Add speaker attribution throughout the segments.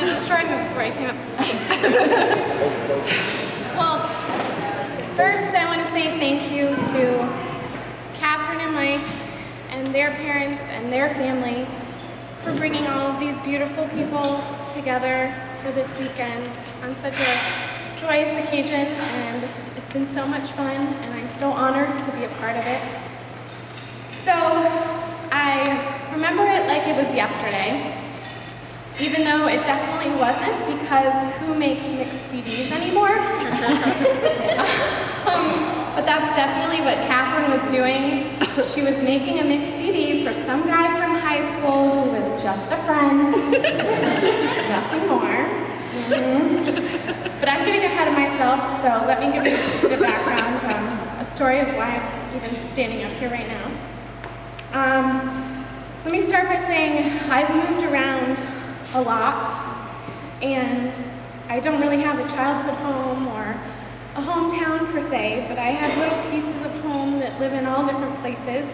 Speaker 1: destroying me before I came up to speak. Well, first I want to say thank you to Catherine and Mike and their parents and their family for bringing all of these beautiful people together for this weekend on such a joyous occasion, and it's been so much fun, and I'm so honored to be a part of it. So I remember it like it was yesterday, even though it definitely wasn't, because who makes mixed CDs anymore? But that's definitely what Catherine was doing. She was making a mixed CD for some guy from high school who was just a friend, nothing more. But I'm getting ahead of myself, so let me give you a bit of background, a story of why I'm even standing up here right now. Let me start by saying I've moved around a lot, and I don't really have a childhood home or a hometown per se, but I have little pieces of home that live in all different places,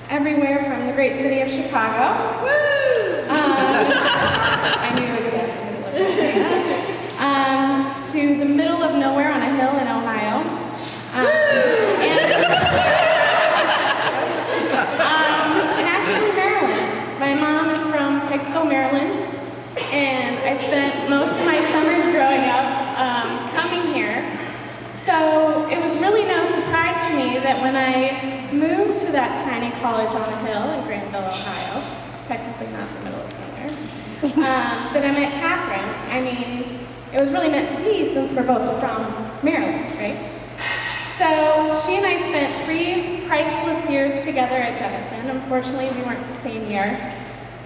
Speaker 1: everywhere from the great city of Chicago. Woo! I knew exactly what it was. To the middle of nowhere on a hill in Ohio. And actually Maryland. My mom is from Pikesville, Maryland, and I spent most of my summers growing up coming here. So it was really no surprise to me that when I moved to that tiny college on a hill in Granville, Ohio, technically not the middle of nowhere, that I met Catherine. I mean, it was really meant to be since we're both from Maryland, right? So she and I spent 3 priceless years together at Denison. Unfortunately, we weren't the same year.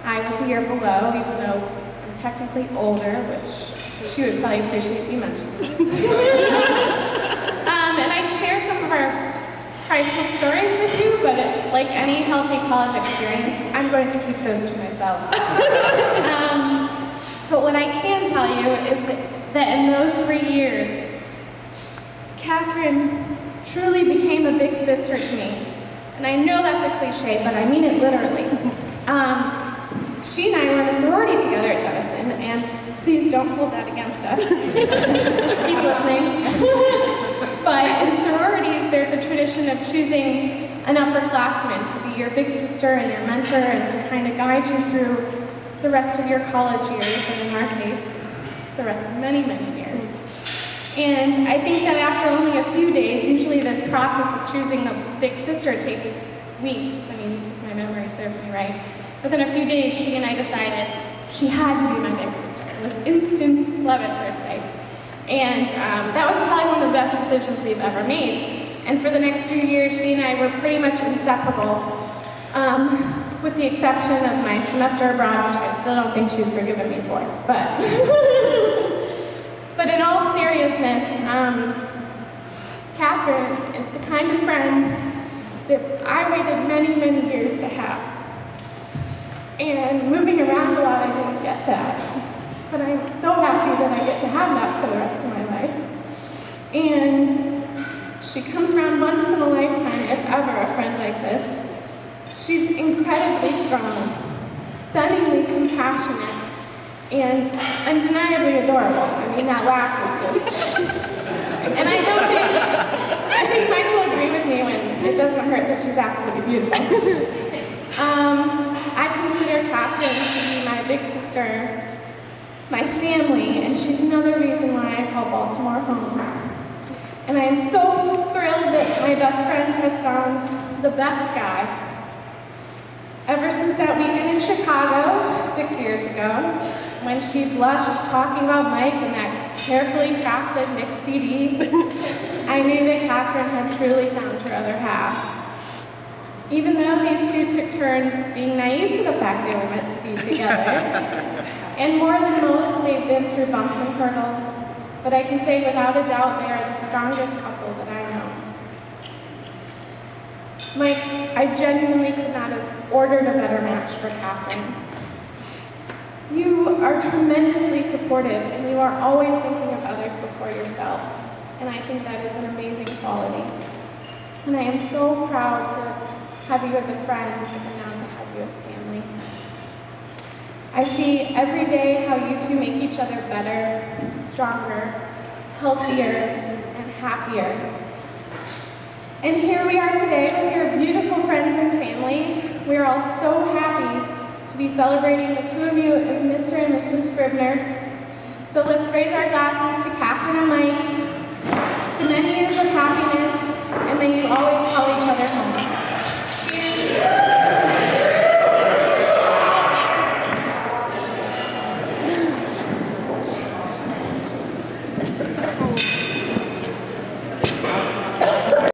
Speaker 1: I was a year below, even though I'm technically older, which she would probably appreciate me mentioning. And I share some of our priceless stories with you, but it's like any healthy college experience, I'm going to keep those to myself. But what I can tell you is that in those 3 years, Catherine truly became a big sister to me. And I know that's a cliche, but I mean it literally. She and I were in a sorority together at Denison, and please don't hold that against us. Keep listening. But in sororities, there's a tradition of choosing an upperclassman to be your big sister and your mentor and to kind of guide you through the rest of your college years, and in our case, the rest of many, many years. And I think that after only a few days, usually this process of choosing the big sister takes weeks. I mean, my memory serves me right. Within a few days, she and I decided she had to be my big sister. It was instant love at first sight. And that was probably one of the best decisions we've ever made. And for the next few years, she and I were pretty much inseparable, with the exception of my semester abroad, which I still don't think she's forgiven me for. But in all seriousness, Catherine is the kind of friend that I waited many, many years to have. And moving around a lot, I didn't get that. But I'm so happy that I get to have that for the rest of my life. And she comes around once in a lifetime, if ever, a friend like this. She's incredibly strong, stunningly compassionate, and undeniably adorable. I mean, that laugh was just... And I think Mike will agree with me when it doesn't hurt that she's absolutely beautiful. I consider Catherine to be my big sister, my family, and she's another reason why I call Baltimore home. And I am so thrilled that my best friend has found the best guy. Ever since that weekend in Chicago, 6 years ago, when she blushed talking about Mike and that carefully crafted mixed CD, I knew that Catherine had truly found her other half. Even though these two took turns being naive to the fact they were meant to be together, and more than most, they've been through bumps and hurdles, but I can say without a doubt they are the strongest couple that I know. Mike, I genuinely could not have ordered a better match for Catherine. You are tremendously supportive, and you are always thinking of others before yourself, and I think that is an amazing quality. And I am so proud to have you as a friend, and now to have you as family. I see every day how you two make each other better, stronger, healthier, and happier. And here we are today with your beautiful friends and family. We are all so happy to be celebrating the two of you as Mr. and Mrs. Scribner. So let's raise our glasses to Catherine and Mike